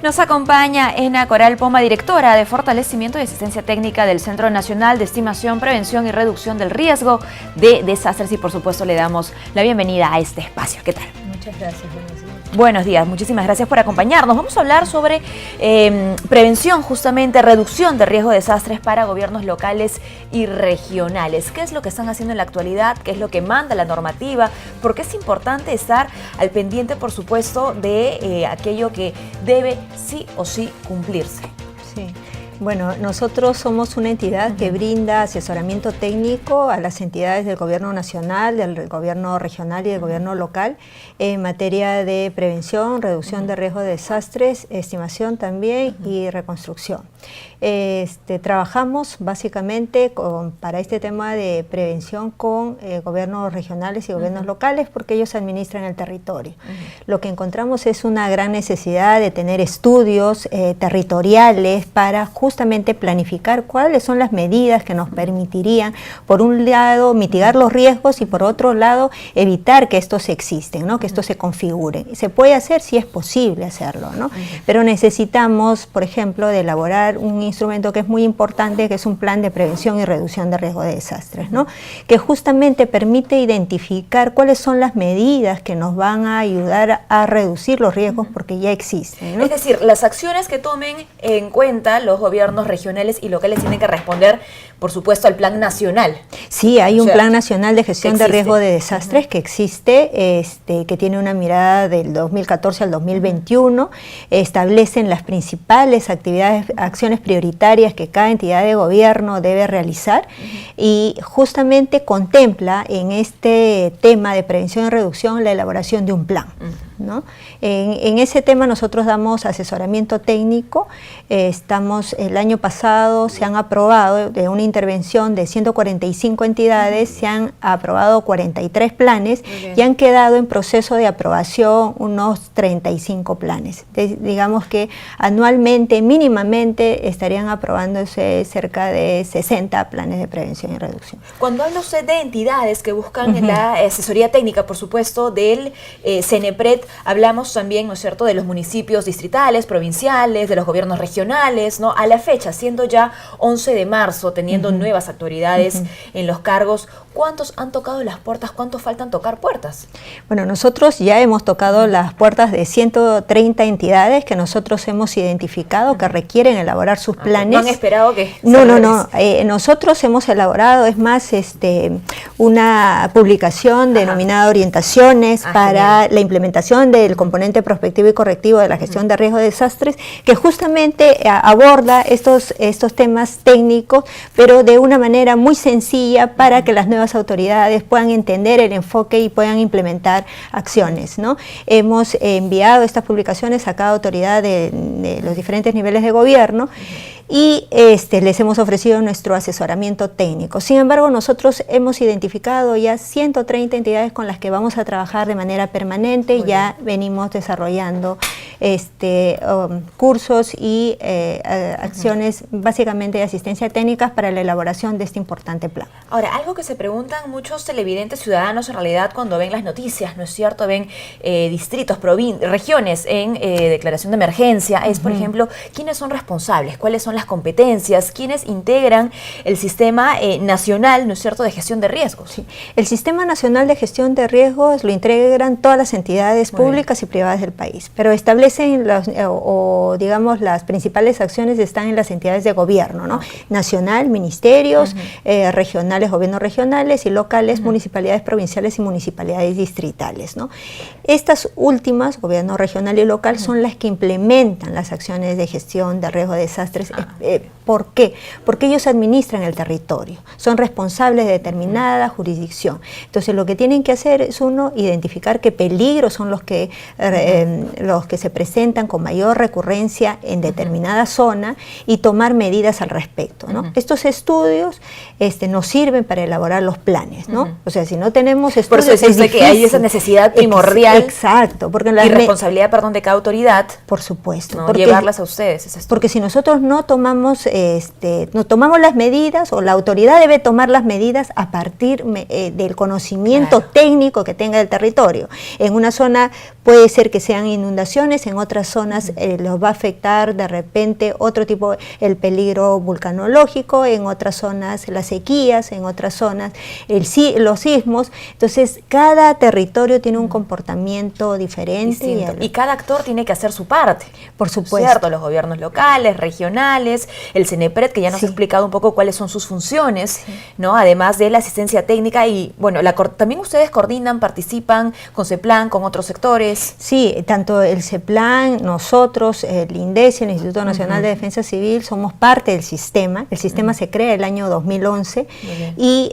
Nos acompaña Ena Coral Poma, directora de Fortalecimiento y Asistencia Técnica del Centro Nacional de Estimación, Prevención y Reducción del Riesgo de Desastres, y por supuesto le damos la bienvenida a este espacio. ¿Qué tal? Muchas gracias, buenos días. Buenos días, muchísimas gracias por acompañarnos. Vamos a hablar sobre prevención, justamente, reducción de riesgo de desastres para gobiernos locales y regionales. ¿Qué es lo que están haciendo en la actualidad? ¿Qué es lo que manda la normativa? ¿Por qué es importante estar al pendiente, por supuesto, de aquello que debe sí o sí cumplirse? Sí. Bueno, nosotros somos una entidad que brinda asesoramiento técnico a las entidades del gobierno nacional, del gobierno regional y del gobierno local en materia de prevención, reducción de riesgo de desastres, estimación también y reconstrucción. Trabajamos básicamente para este tema de prevención con gobiernos regionales y gobiernos locales, porque ellos administran el territorio. Lo que encontramos es una gran necesidad de tener estudios territoriales para justamente planificar cuáles son las medidas que nos permitirían, por un lado, mitigar los riesgos y por otro lado, evitar que estos existen, ¿no? Que estos se configuren. Se puede hacer si es posible hacerlo, ¿no? Pero necesitamos, por ejemplo, de elaborar un instrumento que es muy importante, que es un plan de prevención y reducción de riesgo de desastres, ¿no? Que justamente permite identificar cuáles son las medidas que nos van a ayudar a reducir los riesgos porque ya existen, ¿no? Es decir, las acciones que tomen en cuenta los gobiernos regionales y locales tienen que responder, por supuesto, al plan nacional. Sí, hay un plan nacional de gestión de riesgo de desastres que existe, que tiene una mirada del 2014 al 2021, establecen las principales acciones prioritarias que cada entidad de gobierno debe realizar y justamente contempla en este tema de prevención y reducción la elaboración de un plan, ¿no? En ese tema nosotros damos asesoramiento técnico. El año pasado se han aprobado de una intervención de 145 entidades, se han aprobado 43 planes y han quedado en proceso de aprobación unos 35 planes. Digamos que anualmente, mínimamente, estarían aprobándose cerca de 60 planes de prevención y reducción. Cuando habla usted de entidades que buscan la asesoría técnica, por supuesto, del CENEPRED, hablamos también, ¿no es cierto?, de los municipios distritales, provinciales, de los gobiernos regionales, ¿no? A la fecha, siendo ya 11 de marzo, teniendo nuevas autoridades en los cargos, ¿cuántos han tocado las puertas? ¿Cuántos faltan tocar puertas? Bueno, nosotros ya hemos tocado las puertas de 130 entidades que nosotros hemos identificado que requieren elaborar sus planes. ¿No han esperado que...? No. Nosotros hemos elaborado, es más, una publicación denominada Orientaciones para la implementación del componente prospectivo y correctivo de la gestión de riesgo de desastres, que justamente aborda estos temas técnicos, pero de una manera muy sencilla para que las nuevas autoridades puedan entender el enfoque y puedan implementar acciones, ¿no? Hemos enviado estas publicaciones a cada autoridad de los diferentes niveles de gobierno y les hemos ofrecido nuestro asesoramiento técnico. Sin embargo, nosotros hemos identificado ya 130 entidades con las que vamos a trabajar de manera permanente. Ya venimos desarrollando cursos y acciones básicamente de asistencia técnica para la elaboración de este importante plan. Ahora, algo que se preguntan muchos televidentes ciudadanos en realidad cuando ven las noticias, ¿no es cierto? Ven distritos, regiones en declaración de emergencia, es, por ejemplo, ¿quiénes son responsables? ¿Cuáles son las competencias? ¿Quiénes integran el sistema nacional, ¿no es cierto?, de gestión de riesgos? Sí. El Sistema Nacional de Gestión de Riesgos lo integran todas las entidades públicas y privadas del país, pero establecen digamos, las principales acciones están en las entidades de gobierno, ¿no? Nacional, ministerios, regionales, gobiernos regionales y locales, municipalidades provinciales y municipalidades distritales, ¿no? Estas últimas, gobierno regional y local, son las que implementan las acciones de gestión de riesgo de desastres. ¿Por qué? Porque ellos administran el territorio, son responsables de determinada jurisdicción. Entonces lo que tienen que hacer es, uno, identificar qué peligros son los que se presentan con mayor recurrencia en determinada zona y tomar medidas al respecto, ¿no? Estos estudios nos sirven para elaborar los planes, ¿no? O sea, si no tenemos estudios, por eso es que hay esa necesidad primordial. Exacto. Porque y responsabilidad, de cada autoridad. Por supuesto. ¿No? Llevarlas a ustedes. Porque si nosotros no tomamos, nos tomamos las medidas, o la autoridad debe tomar las medidas a partir del conocimiento técnico que tenga el territorio. En una zona puede ser que sean inundaciones, en otras zonas los va a afectar de repente otro tipo, el peligro vulcanológico, en otras zonas las sequías, en otras zonas los sismos. Entonces, cada territorio tiene un comportamiento diferente. Y cada actor tiene que hacer su parte. Por supuesto. ¿Cierto? Los gobiernos locales, regionales, el CENEPRED, que ya nos ha explicado un poco cuáles son sus funciones, ¿no? Además de la asistencia técnica y, bueno, también ustedes coordinan, participan con CEPLAN, con otros sectores. Sí, tanto el CEPLAN, nosotros, el INDECI, el Instituto Nacional de Defensa Civil, somos parte del sistema. El sistema se crea el año 2011 y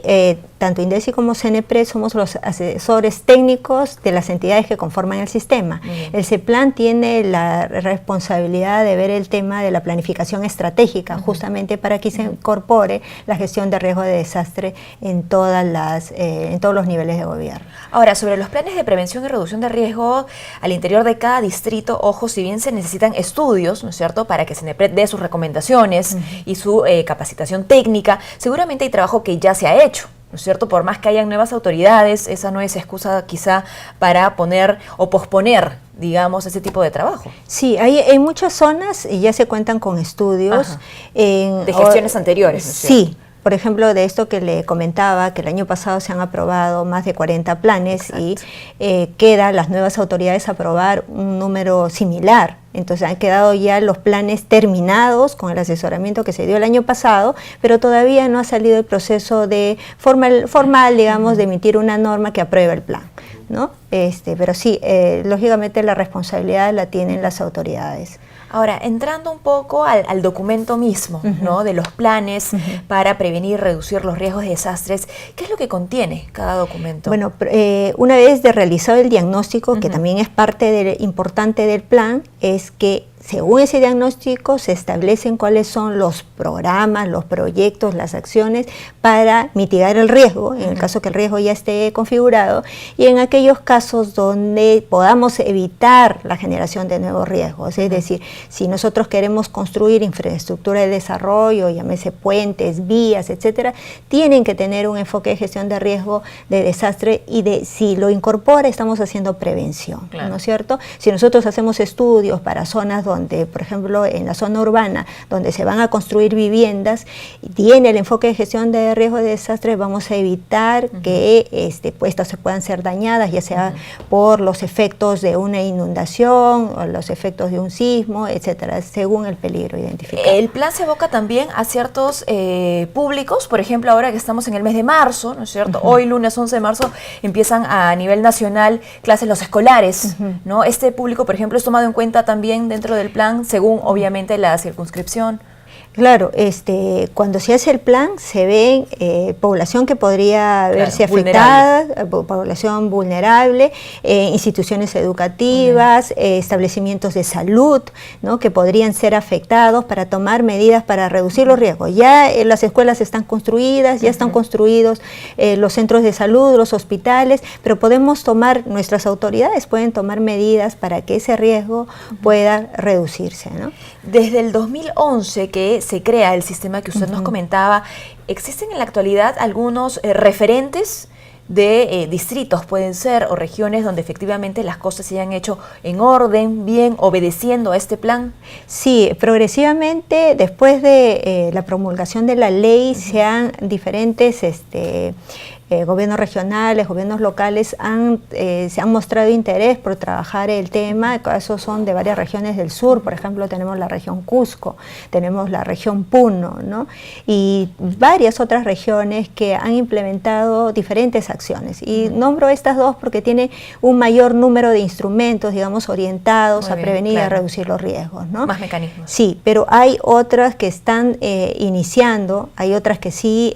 tanto INDECI como CENEPRED somos los asesores técnicos de las entidades que conforman el sistema. El CEPLAN tiene la responsabilidad de ver el tema de la planificación estratégica, justamente para que se incorpore la gestión de riesgo de desastre en todos los niveles de gobierno. Ahora, sobre los planes de prevención y reducción de riesgo al interior de cada distrito, ojo, si bien se necesitan estudios, ¿no es cierto?, para que CENEPRED dé sus recomendaciones y su capacitación técnica, seguramente hay trabajo que ya se ha hecho, ¿no es cierto? Por más que hayan nuevas autoridades, esa no es excusa quizá para poner o posponer, digamos, ese tipo de trabajo. Sí, hay muchas zonas y ya se cuentan con estudios. De gestiones anteriores, ¿no es cierto? Sí. Por ejemplo, de esto que le comentaba, que el año pasado se han aprobado más de 40 planes. Exacto. Y queda las nuevas autoridades aprobar un número similar. Entonces han quedado ya los planes terminados con el asesoramiento que se dio el año pasado, pero todavía no ha salido el proceso de formal, digamos, de emitir una norma que apruebe el plan, ¿no? Pero sí, lógicamente la responsabilidad la tienen las autoridades. Ahora, entrando un poco al documento mismo, ¿no?, de los planes para prevenir y reducir los riesgos de desastres, ¿qué es lo que contiene cada documento? Bueno, una vez de realizado el diagnóstico, que también es parte importante del plan, es que según ese diagnóstico se establecen cuáles son los programas, los proyectos, las acciones para mitigar el riesgo, en el caso que el riesgo ya esté configurado, y en aquellos casos donde podamos evitar la generación de nuevos riesgos. Es decir, si nosotros queremos construir infraestructura de desarrollo, llámese puentes, vías, etcétera, tienen que tener un enfoque de gestión de riesgo de desastre y si lo incorpora estamos haciendo prevención, ¿no es cierto? Si nosotros hacemos estudios para zonas donde, por ejemplo, en la zona urbana, donde se van a construir viviendas, tiene el enfoque de gestión de riesgo de desastre, vamos a evitar que estas se puedan ser dañadas, ya sea por los efectos de una inundación o los efectos de un sismo, etcétera, según el peligro identificado. El plan se evoca también a ciertos públicos, por ejemplo, ahora que estamos en el mes de marzo, ¿no es cierto? Hoy, lunes 11 de marzo, empiezan a nivel nacional clases los escolares, ¿no? Este público, por ejemplo, es tomado en cuenta también dentro del plan, según obviamente la circunscripción. Claro, cuando se hace el plan se ve población que podría verse afectada, población vulnerable, instituciones educativas, establecimientos de salud, ¿no?, que podrían ser afectados para tomar medidas para reducir los riesgos. Ya las escuelas están construidas, ya están construidos los centros de salud, los hospitales, pero nuestras autoridades pueden tomar medidas para que ese riesgo pueda reducirse, ¿no? Desde el 2011 que se crea el sistema que usted nos comentaba, ¿existen en la actualidad algunos referentes de distritos, pueden ser, o regiones donde efectivamente las cosas se hayan hecho en orden, bien, obedeciendo a este plan? Sí, progresivamente, después de la promulgación de la ley, se han diferentes gobiernos regionales, gobiernos locales se han mostrado interés por trabajar el tema. Esos son de varias regiones del sur, por ejemplo tenemos la región Cusco, tenemos la región Puno, ¿no?, y varias otras regiones que han implementado diferentes acciones. Y nombro estas dos porque tienen un mayor número de instrumentos, digamos, orientados a prevenir y a reducir los riesgos, ¿no? Más mecanismos. Sí, pero hay otras que están iniciando, hay otras que sí,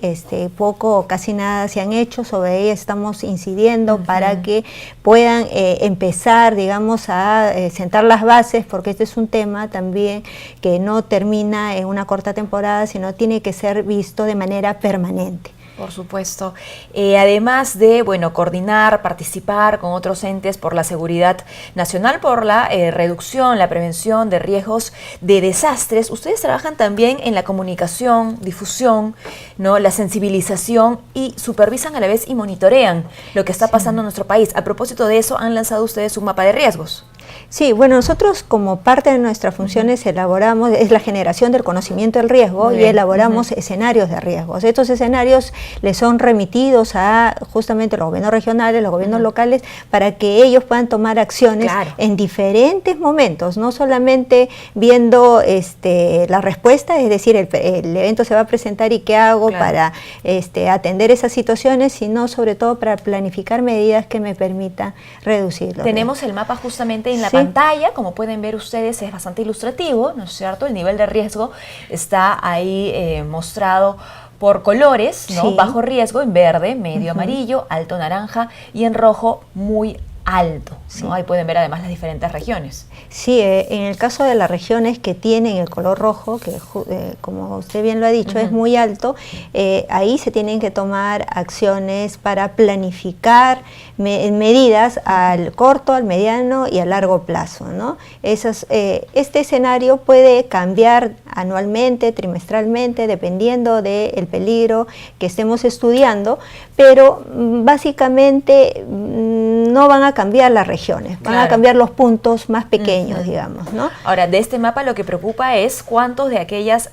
poco o casi nada se han hecho. Sobre ellas estamos incidiendo para que puedan empezar, digamos, a sentar las bases, porque este es un tema también que no termina en una corta temporada, sino tiene que ser visto de manera permanente. Por supuesto. Además de, bueno, coordinar, participar con otros entes por la seguridad nacional, por la reducción, la prevención de riesgos de desastres, ustedes trabajan también en la comunicación, difusión, ¿no? La sensibilización y supervisan a la vez y monitorean lo que está pasando en nuestro país. A propósito de eso, ¿han lanzado ustedes un mapa de riesgos? Sí, bueno, nosotros como parte de nuestras funciones elaboramos, es la generación del conocimiento del riesgo y elaboramos escenarios de riesgos. Estos escenarios les son remitidos a justamente los gobiernos regionales, los gobiernos locales, para que ellos puedan tomar acciones en diferentes momentos, no solamente viendo la respuesta, es decir, el evento se va a presentar y qué hago para atender esas situaciones, sino sobre todo para planificar medidas que me permitan reducirlo. Tenemos el mapa justamente en la pantalla, como pueden ver ustedes, es bastante ilustrativo, ¿no es cierto? El nivel de riesgo está ahí mostrado por colores, ¿no? Bajo riesgo en verde, medio amarillo, alto naranja y en rojo muy alto, ¿no? Ahí pueden ver además las diferentes regiones. Sí, en el caso de las regiones que tienen el color rojo, que como usted bien lo ha dicho, es muy alto, ahí se tienen que tomar acciones para planificar medidas al corto, al mediano y a largo plazo, ¿no? Este escenario puede cambiar anualmente, trimestralmente, dependiendo del peligro que estemos estudiando, pero básicamente no van a cambiar las regiones, van a cambiar los puntos más pequeños, digamos, ¿no? Ahora, de este mapa lo que preocupa es cuántas de aquellas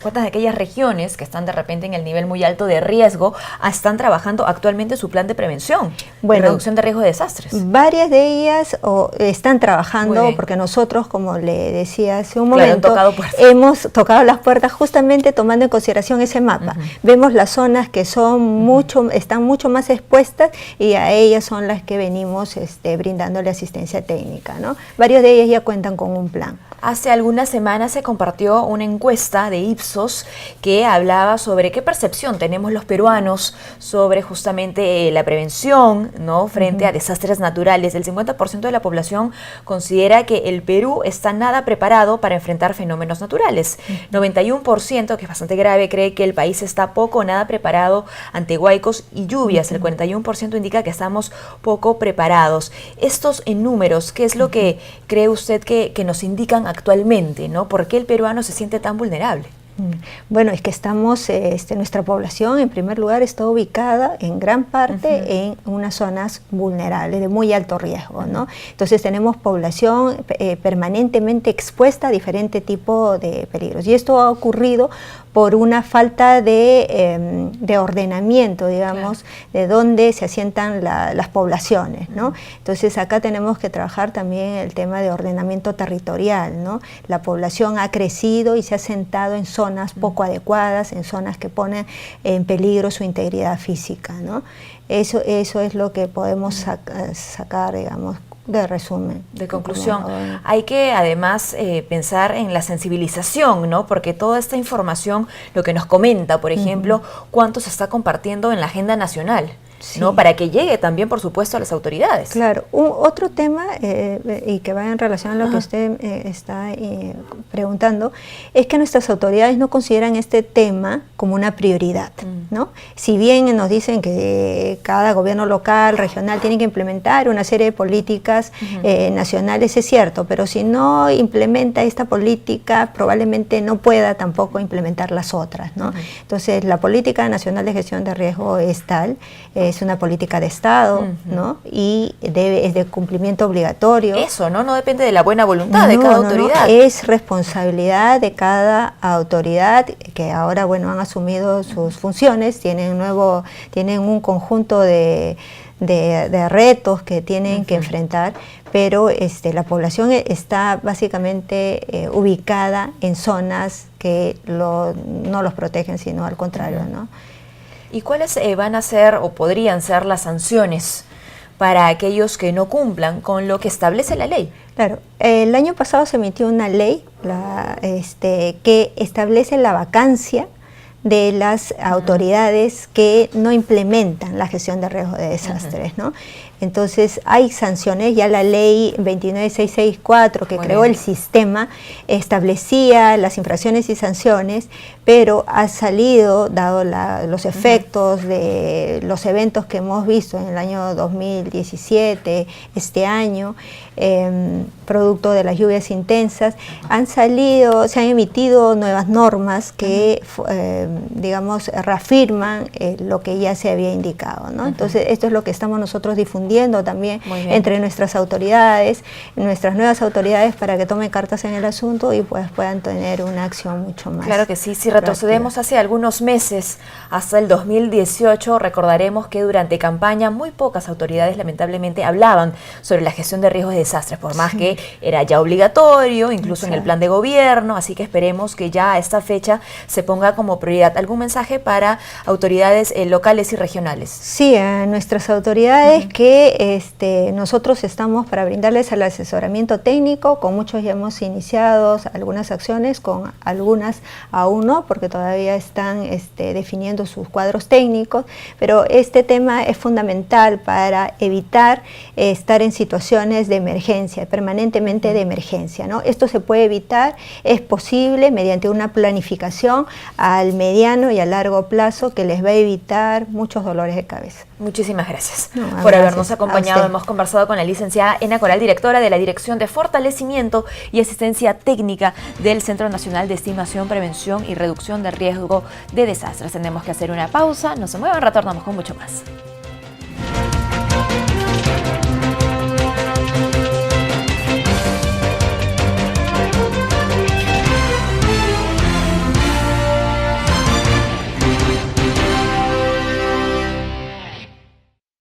regiones que están de repente en el nivel muy alto de riesgo están trabajando actualmente su plan de prevención y reducción de riesgo de desastres. Varias de ellas están trabajando porque nosotros, como le decía hace un momento, hemos tocado las puertas justamente tomando en consideración ese mapa. Vemos las zonas que son están mucho más expuestas y a ellas son las que venimos brindándole asistencia técnica, ¿no? Varios de ellas ya cuentan con un plan. Hace algunas semanas se compartió una encuesta de Ipsos que hablaba sobre qué percepción tenemos los peruanos sobre justamente la prevención, ¿no? Frente a desastres naturales. El 50% de la población considera que el Perú está nada preparado para enfrentar fenómenos naturales. 91%, que es bastante grave, cree que el país está poco o nada preparado ante huaicos y lluvias. El 41% indica que estamos poco preparados. Estos en números, ¿qué es lo que cree usted que nos indican actualmente, ¿no? ¿Por qué el peruano se siente tan vulnerable? Bueno, es que estamos, nuestra población en primer lugar está ubicada en gran parte en unas zonas vulnerables de muy alto riesgo, ¿no? Entonces tenemos población permanentemente expuesta a diferente tipo de peligros y esto ha ocurrido por una falta de ordenamiento, digamos, de dónde se asientan las poblaciones, ¿no? Entonces acá tenemos que trabajar también el tema de ordenamiento territorial, ¿no? La población ha crecido y se ha asentado en zonas poco adecuadas, en zonas que ponen en peligro su integridad física, ¿no? Eso es lo que podemos sacar, digamos, de resumen. De conclusión, hay que además pensar en la sensibilización, ¿no? Porque toda esta información, lo que nos comenta, por ejemplo, cuánto se está compartiendo en la agenda nacional, ¿no? Para que llegue también, por supuesto, a las autoridades. Claro. Otro tema, y que va en relación a lo que usted está preguntando, es que nuestras autoridades no consideran este tema como una prioridad, ¿no? Si bien nos dicen que cada gobierno local, regional, tiene que implementar una serie de políticas nacionales, es cierto, pero si no implementa esta política, probablemente no pueda tampoco implementar las otras, ¿no? Entonces, la política nacional de gestión de riesgo es tal, es una política de Estado, ¿no? Y es de cumplimiento obligatorio. Eso, ¿no? No depende de la buena voluntad de cada autoridad. Es responsabilidad de cada autoridad que ahora, bueno, han asumido sus funciones, tienen un conjunto de retos que tienen que enfrentar, pero la población está básicamente ubicada en zonas que no los protegen, sino al contrario, ¿no? ¿Y cuáles van a ser o podrían ser las sanciones para aquellos que no cumplan con lo que establece la ley? Claro, el año pasado se emitió una ley que establece la vacancia de las autoridades que no implementan la gestión de riesgo de desastres, ¿no? Entonces hay sanciones, ya la ley 29664 que creó el sistema establecía las infracciones y sanciones, pero ha salido, dado los efectos de los eventos que hemos visto en el año 2017, este año, producto de las lluvias intensas, se han emitido nuevas normas que, digamos, reafirman lo que ya se había indicado, ¿no? Entonces, esto es lo que estamos nosotros difundiendo también entre nuestras autoridades, nuestras nuevas autoridades, para que tomen cartas en el asunto y pues puedan tener una acción mucho más. Claro que sí. Si retrocedemos hace algunos meses, hasta el 2018, recordaremos que durante campaña muy pocas autoridades lamentablemente hablaban sobre la gestión de riesgos de desastres, por más que era ya obligatorio, incluso en el plan de gobierno, así que esperemos que ya a esta fecha se ponga como prioridad. ¿Algún mensaje para autoridades locales y regionales? Sí, a nuestras autoridades que nosotros estamos para brindarles el asesoramiento técnico. Con muchos ya hemos iniciado algunas acciones, con algunas aún no, porque todavía están definiendo sus cuadros técnicos, pero este tema es fundamental para evitar estar en situaciones de emergencia, permanentemente de emergencia, ¿no? Esto se puede evitar, es posible mediante una planificación al mediano y a largo plazo que les va a evitar muchos dolores de cabeza. Muchísimas gracias por habernos acompañado. Hemos conversado con la licenciada Ena Coral, directora de la Dirección de Fortalecimiento y Asistencia Técnica del Centro Nacional de Estimación, Prevención y Reducción de Riesgo de Desastres. Tenemos que hacer una pausa, no se muevan, retornamos con mucho más.